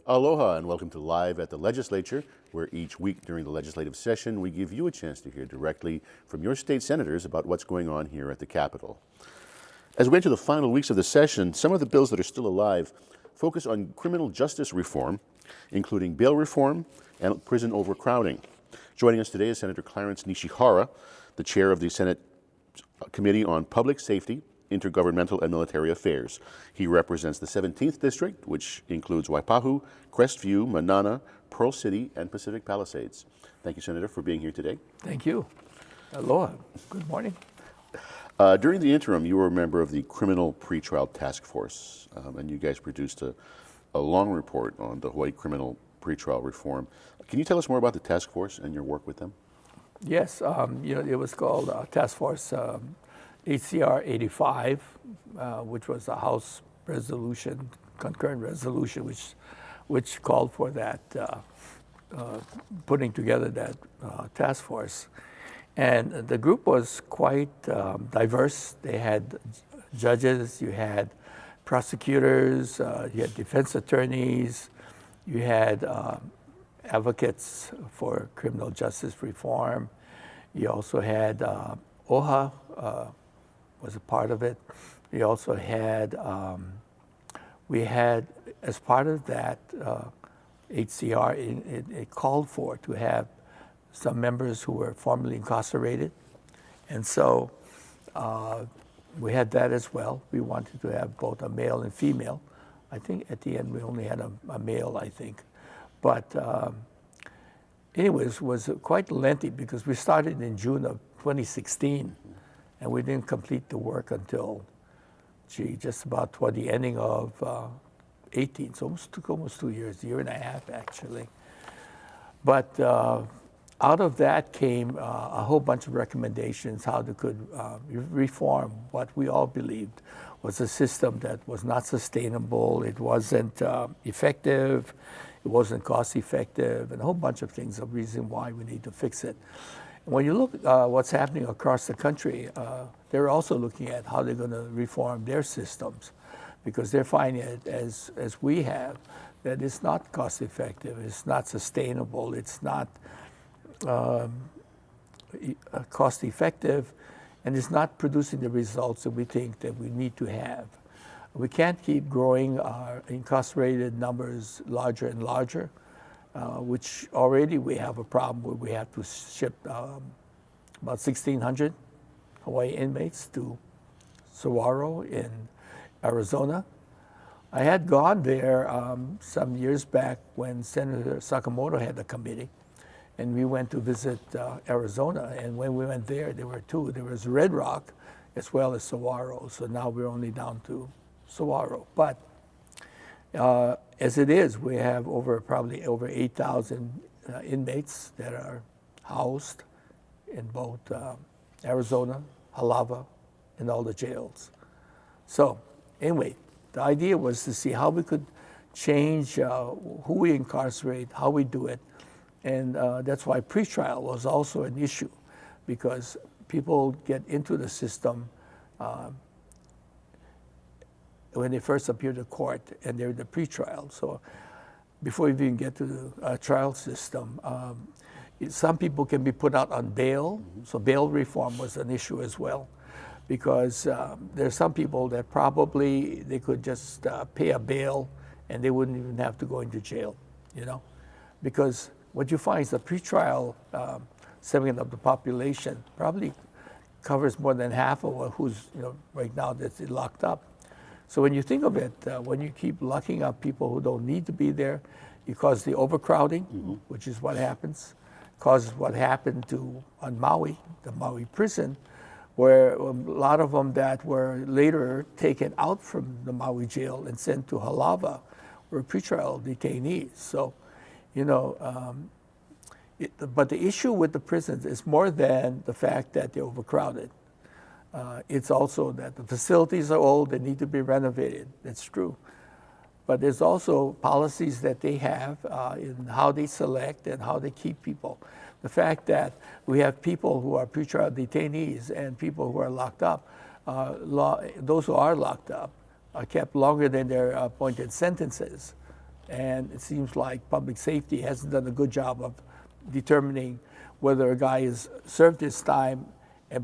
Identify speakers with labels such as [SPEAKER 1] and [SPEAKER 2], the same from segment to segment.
[SPEAKER 1] Aloha and welcome to Live at the Legislature, where each week during the legislative session we give you a chance to hear directly from your state senators about what's going on here at the Capitol. As we enter the final weeks of the session, some of the bills that are still alive focus on criminal justice reform, including bail reform and prison overcrowding. Joining us today is Senator Clarence Nishihara, the chair of the Senate Committee on Public Safety, Intergovernmental and Military Affairs. He represents the 17th District, which includes Waipahu, Crestview, Manana, Pearl City, and Pacific Palisades. Thank you, Senator, for being here today.
[SPEAKER 2] Thank you. Aloha. Good morning.
[SPEAKER 1] During the interim, you were a member of the Criminal Pretrial Task Force, and you guys produced a long report on the Hawaii criminal pretrial reform. Can you tell us more about the task force and your work with them?
[SPEAKER 2] Yes, it was called Task Force HCR 85, which was a House resolution, concurrent resolution, which called for that, putting together that task force. And the group was quite diverse. They had judges, you had prosecutors, you had defense attorneys, you had advocates for criminal justice reform. You also had OHA was a part of it. We also had, as part of that HCR, it called for to have some members who were formerly incarcerated. And so we had that as well. We wanted to have both a male and female. I think at the end we only had a male, I think. But anyways, it was quite lengthy because we started in June of 2016 and we didn't complete the work until, just about toward the ending of 18. So it took almost 2 years, a year and a half actually. But out of that came a whole bunch of recommendations how they could reform what we all believed was a system that was not sustainable, it wasn't effective, it wasn't cost effective, and a whole bunch of things, a reason why we need to fix it. And when you look at what's happening across the country, they're also looking at how they're going to reform their systems because they're finding it, as we have, that it's not cost effective, it's not sustainable, it's not cost effective, and it's not producing the results that we think that we need to have. We can't keep growing our incarcerated numbers larger and larger, which already we have a problem where we have to ship about 1,600 Hawaii inmates to Saguaro in Arizona. I had gone there some years back when Senator Sakamoto had the committee, and we went to visit Arizona. And when we went there were two. There was Red Rock as well as Saguaro. So now we're only down to Saguaro. But as it is, we have probably over 8,000 inmates that are housed in both Arizona, Halava, and all the jails. So anyway, the idea was to see how we could change who we incarcerate, how we do it. And that's why pretrial was also an issue, because people get into the system when they first appear to court and they're in the pretrial. So before you even get to the trial system, some people can be put out on bail. So bail reform was an issue as well, because there's some people that probably they could just pay a bail and they wouldn't even have to go into jail, because what you find is the pretrial segment of the population probably covers more than half of who's right now that's locked up. So when you think of it, when you keep locking up people who don't need to be there, you cause the overcrowding, which is what happens, causes what happened on Maui, the Maui prison, where a lot of them that were later taken out from the Maui jail and sent to Halava were pretrial detainees. So, but the issue with the prisons is more than the fact that they're overcrowded. It's also that the facilities are old, they need to be renovated. That's true. But there's also policies that they have in how they select and how they keep people. The fact that we have people who are pretrial detainees and people who are locked up, those who are locked up are kept longer than their appointed sentences. And it seems like public safety hasn't done a good job of determining whether a guy has served his time,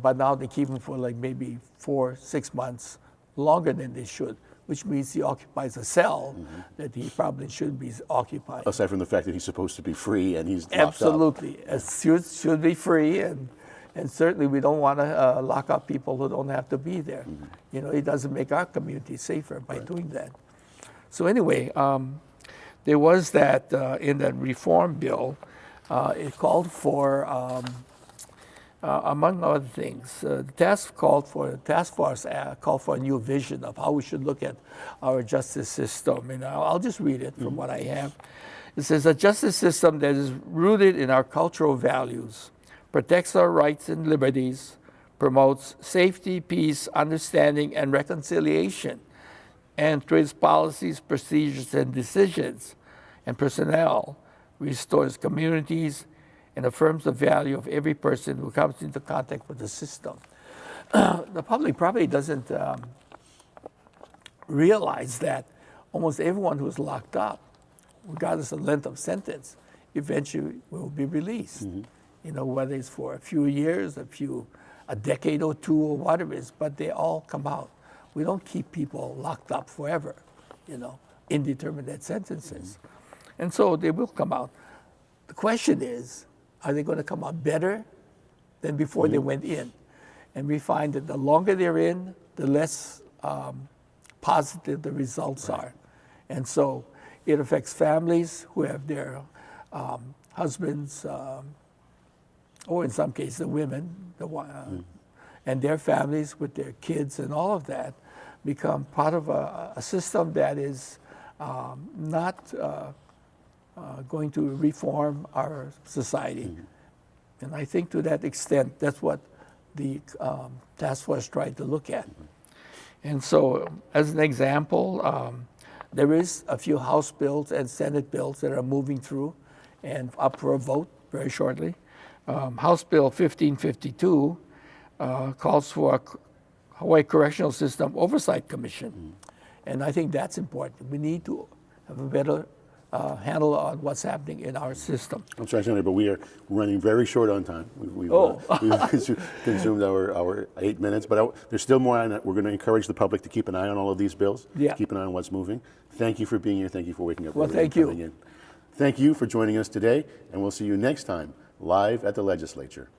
[SPEAKER 2] but now they keep him for like maybe 4-6 months longer than they should, which means he occupies a cell that he probably shouldn't be occupying.
[SPEAKER 1] Aside from the fact that he's supposed to be free and he's locked up.
[SPEAKER 2] Absolutely. Should be free, and certainly we don't want to lock up people who don't have to be there. You know, it doesn't make our community safer by doing that. So anyway, there was that in that reform bill, it called for, among other things, the task force called for a new vision of how we should look at our justice system. And I'll just read it from what I have. It says, a justice system that is rooted in our cultural values, protects our rights and liberties, promotes safety, peace, understanding, and reconciliation, and through its policies, procedures, and decisions, and personnel, restores communities and affirms the value of every person who comes into contact with the system. The public probably doesn't realize that almost everyone who's locked up, regardless of length of sentence, eventually will be released. You know, whether it's for a few years, a decade or two, or whatever it is, but they all come out. We don't keep people locked up forever, you know, indeterminate sentences. And so they will come out. The question is, are they going to come out better than before they went in? And we find that the longer they're in, the less positive the results are. And so it affects families who have their husbands, or in some cases the women, and their families with their kids and all of that become part of a system that is not going to reform our society. And I think to that extent, that's what the task force tried to look at. And so, as an example, there is a few House bills and Senate bills that are moving through and up for a vote very shortly. House Bill 1552 calls for a Hawaii Correctional System Oversight Commission. And I think that's important. We need to have a better handle on what's happening in our system.
[SPEAKER 1] I'm sorry, Senator, but we are running very short on time. We've consumed our 8 minutes, but there's still more on it. We're going to encourage the public to keep an eye on all of these bills, keep an eye on what's moving. Thank you for being here. Thank you for waking up.
[SPEAKER 2] Well, thank you.
[SPEAKER 1] Thank you for joining us today, and we'll see you next time live at the legislature.